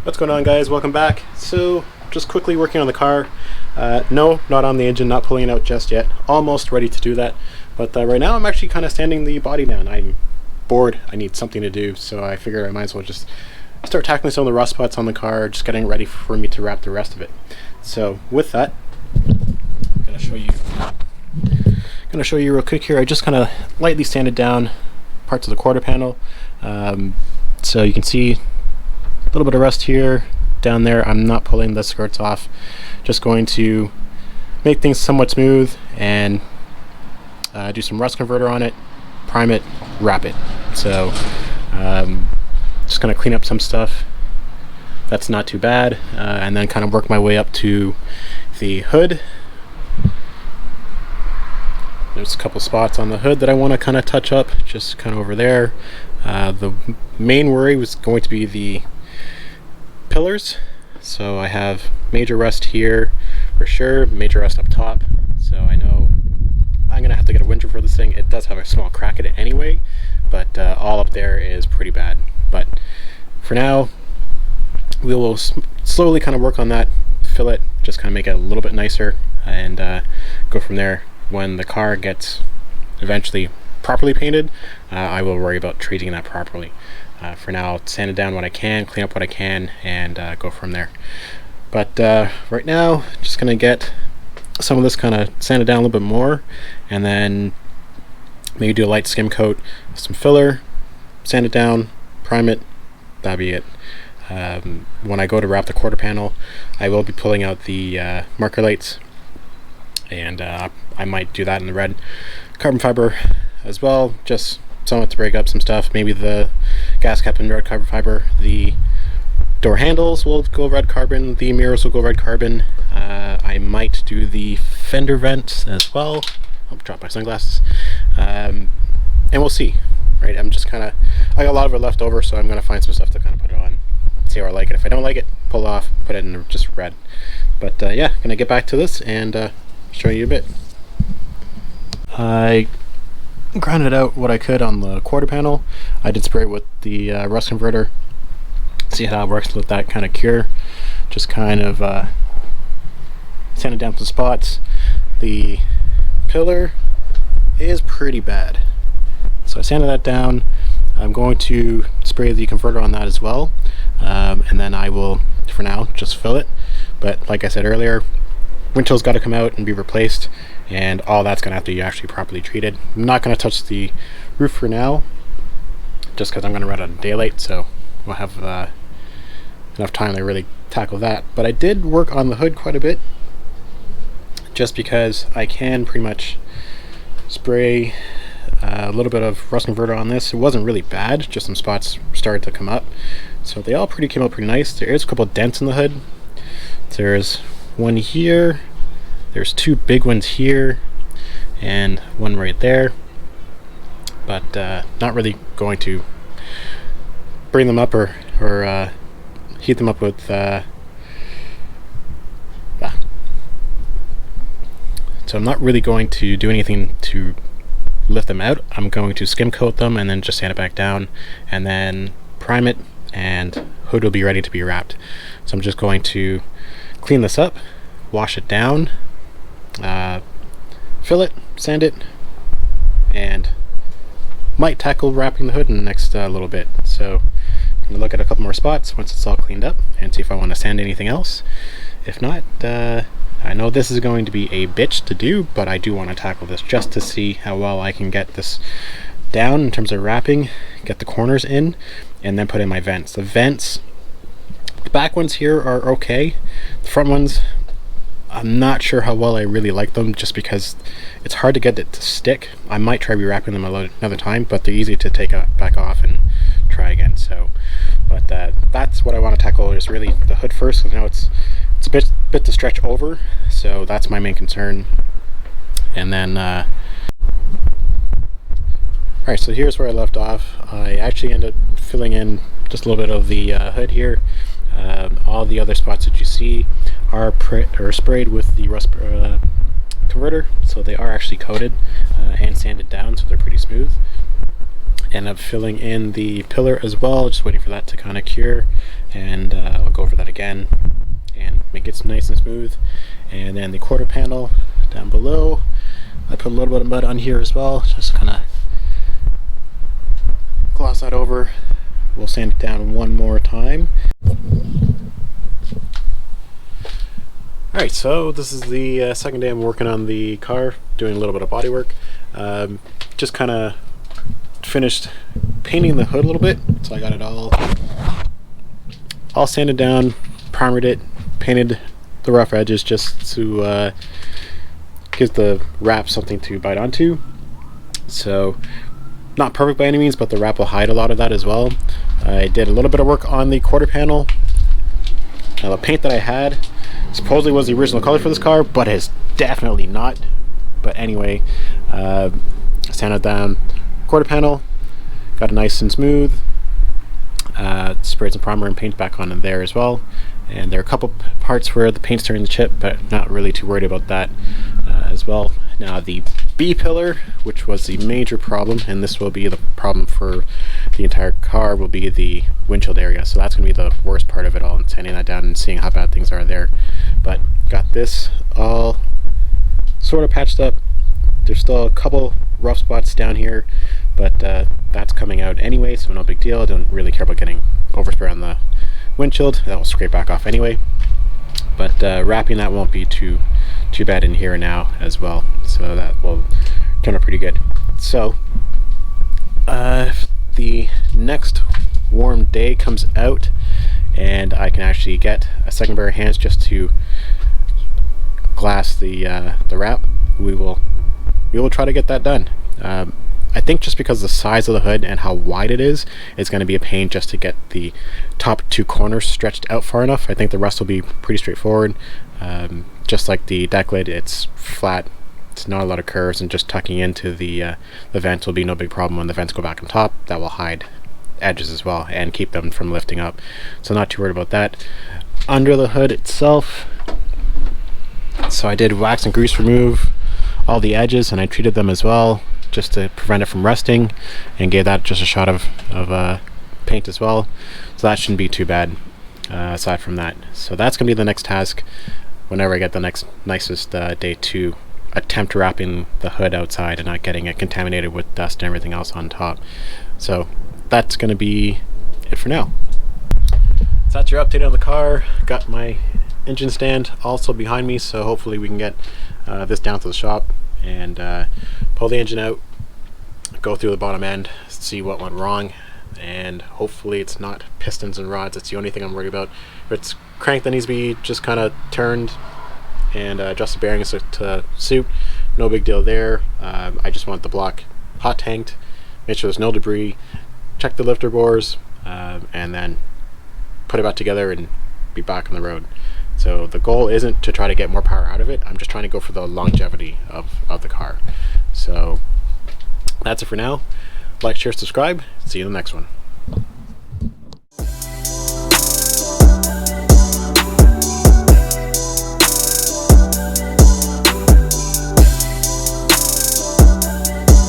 What's going on, guys? Welcome back. So just quickly working on the car. No, not on the engine, not pulling it out just yet. Almost ready to do that, but right now I'm actually kind of sanding the body down. I'm bored, I need something to do, so I figured I might as well just start tackling some of the rust spots on the car, just getting ready for me to wrap the rest of it. So with that, I'm gonna show you real quick here. I just kind of lightly sanded down parts of the quarter panel, so you can see a little bit of rust here, down there. I'm not pulling the skirts off, just going to make things somewhat smooth and do some rust converter on it, prime it, wrap it. So just gonna clean up some stuff that's not too bad, and then kind of work my way up to the hood. There's a couple spots on the hood that I want to kind of touch up, just kind of over there. The main worry was going to be the pillars. So I have major rust here for sure, major rust up top. So I know I'm gonna have to get a wincher for this thing. It does have a small crack in it anyway, but all up there is pretty bad. But for now, we will slowly kind of work on that, fill it, just kind of make it a little bit nicer, and go from there. When the car gets eventually properly painted, I will worry about treating that properly. For now, I'll sand it down what I can, clean up what I can, and go from there. But right now, just gonna get some of this kind of sanded down a little bit more, and then maybe do a light skim coat, some filler, sand it down, prime it. That'll be it. When I go to wrap the quarter panel, I will be pulling out the marker lights, and I might do that in the red carbon fiber as well, just somewhat to break up some stuff. Maybe the gas cap in red carbon fiber, the door handles will go red carbon, the mirrors will go red carbon. I might do the fender vents as well. Oh, dropped my sunglasses. And we'll see, right? I'm just kind of, I got a lot of it left over, so I'm going to find some stuff to kind of put it on, see how I like it. If I don't like it, pull it off, put it in just red. But yeah, gonna get back to this and show you a bit. I grounded out what I could on the quarter panel. I did spray it with the rust converter, see how it works, let that kind of cure. Just kind of sand it down some spots. The pillar is pretty bad, so I sanded that down. I'm going to spray the converter on that as well, and then I will, for now, just fill it. But like I said earlier, windshield's got to come out and be replaced, and all that's going to have to be actually properly treated. I'm not going to touch the roof for now, just because I'm going to run out of daylight, so we'll have enough time to really tackle that. But I did work on the hood quite a bit, just because I can pretty much spray a little bit of rust converter on this. It wasn't really bad, just some spots started to come up, so they all came out pretty nice. There is a couple of dents in the hood. There's one here, there's two big ones here, and one right there, but not really going to bring them up or heat them up with so I'm not really going to do anything to lift them out. I'm going to skim coat them and then just sand it back down, and then prime it, and hood will be ready to be wrapped. So I'm just going to clean this up, wash it down, fill it, sand it, and might tackle wrapping the hood in the next little bit. So I'm gonna look at a couple more spots once it's all cleaned up and see if I want to sand anything else. If not, I know this is going to be a bitch to do, but I do want to tackle this just to see how well I can get this down in terms of wrapping, get the corners in, and then put in my vents. The vents, the back ones here are okay. The front ones, I'm not sure how well I really like them, just because it's hard to get it to stick. I might try rewrapping them another time, but they're easy to take back off and try again. So, but that's what I want to tackle, is really the hood first, because I know it's a bit to stretch over, so that's my main concern. And then alright, so here's where I left off. I actually ended up filling in just a little bit of the hood here. All the other spots that you see are sprayed with the rust converter, so they are actually coated and sanded down, so they're pretty smooth. End up filling in the pillar as well, just waiting for that to kind of cure, and I'll go over that again and make it nice and smooth. And then the quarter panel down below, I put a little bit of mud on here as well, just kind of gloss that over. We'll sand it down one more time. Alright, so this is the second day I'm working on the car, doing a little bit of body work. Just kind of finished painting the hood a little bit, so I got it all sanded down, primered it, painted the rough edges just to give the wrap something to bite onto. So not perfect by any means, but the wrap will hide a lot of that as well. I did a little bit of work on the quarter panel. Now the paint that I had supposedly was the original color for this car, but it's definitely not. But anyway, sanded down quarter panel, got it nice and smooth. Sprayed some primer and paint back on in there as well. And there are a couple parts where the paint's starting to chip, but not really too worried about that as well. Now the B pillar, which was the major problem, and this will be the problem for the entire car, will be the windshield area. So that's going to be the worst part of it all, and sanding that down and seeing how bad things are there. But got this all sort of patched up. There's still a couple rough spots down here, but that's coming out anyway, so no big deal. I don't really care about getting overspray on the windshield. That will scrape back off anyway. But wrapping that won't be too bad in here now as well, so that will turn out pretty good. So if the next warm day comes out and I can actually get a second pair of hands just to glass the wrap, we will try to get that done. I think just because the size of the hood and how wide it is, it's going to be a pain just to get the top two corners stretched out far enough. I think the rest will be pretty straightforward. Just like the deck lid, it's flat, it's not a lot of curves, and just tucking into the vent will be no big problem. When the vents go back on top, that will hide edges as well and keep them from lifting up, so not too worried about that. Under the hood itself, so I did wax and grease remove all the edges, and I treated them as well just to prevent it from rusting, and gave that just a shot of paint as well, so that shouldn't be too bad aside from that. So that's gonna be the next task whenever I get the nicest day to attempt wrapping the hood outside and not getting it contaminated with dust and everything else on top. So that's gonna be it for now. So that's your update on the car. Got my engine stand also behind me, so hopefully we can get this down to the shop and pull the engine out, go through the bottom end, see what went wrong, and hopefully it's not pistons and rods. That's the only thing I'm worried about. If it's crank that needs to be just kind of turned and adjust the bearings to suit, no big deal there. I just want the block hot tanked, make sure there's no debris, check the lifter bores, and then put it back together and be back on the road. So the goal isn't to try to get more power out of it, I'm just trying to go for the longevity of the car. So that's it for now. Like, share, subscribe. See you in the next one.